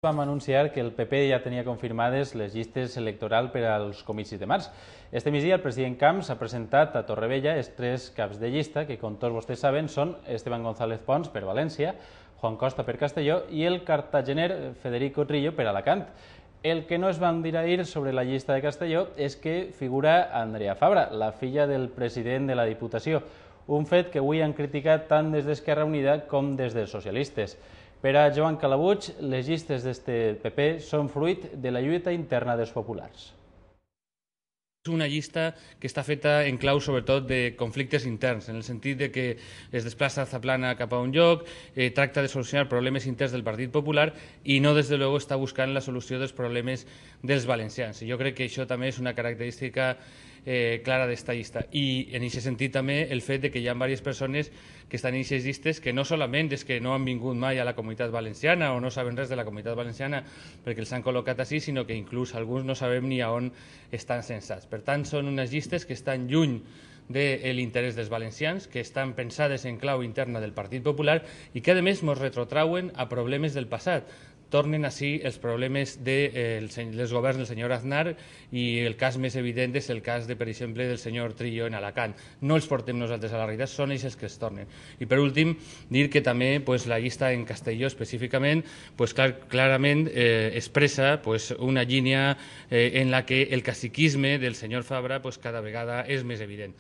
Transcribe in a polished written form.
Vam anunciar que el PP ja tenia confirmades les llistes electorals per als comicis de març. Este migdia el president Camps ha presentat a Torrevella els tres caps de llista, que com tots vostès saben són Esteban González Pons per València, Juan Costa per Castelló i el cartagener Federico Trillo per Alacant. El que no es van dir ahir sobre la llista de Castelló és que figura Andrea Fabra, la filla del president de la Diputació, un fet que avui han criticat tant des d'Esquerra Unida com des dels socialistes. Per a Joan Calabuig, les llistes d'este PP són fruit de la lluita interna dels populars. És una llista que està feta en clau sobretot de conflictes interns, en el sentit de que es desplaça Zaplana cap a un lloc, tracta de solucionar problemes interns del Partit Popular i no, des de luego, està buscant la solució dels problemes dels valencians. Jo crec que això també és una característica clara d'esta llista. I en aquest sentit també el fet de que hi ha diverses persones que estan en aquestes llistes que no solament és que no han vingut mai a la comunitat valenciana o no saben res de la comunitat valenciana perquè els han col·locat així, sinó que inclús alguns no sabem ni a on estan censats. Per tant, són unes llistes que estan lluny de l'interès dels valencians, que estan pensades en clau interna del Partit Popular i que, a més, ens retrotrauen a problemes del passat. Tornen així els problemes dels governs del senyor Aznar i el cas més evident és el cas, per exemple, del senyor Trillo en Alacant. No els portem nosaltres a la realitat, són ells els que es tornen. I per últim, dir que també la llista en Castelló específicament clarament expressa una línia en la que el caciquisme del senyor Fabra cada vegada és més evident.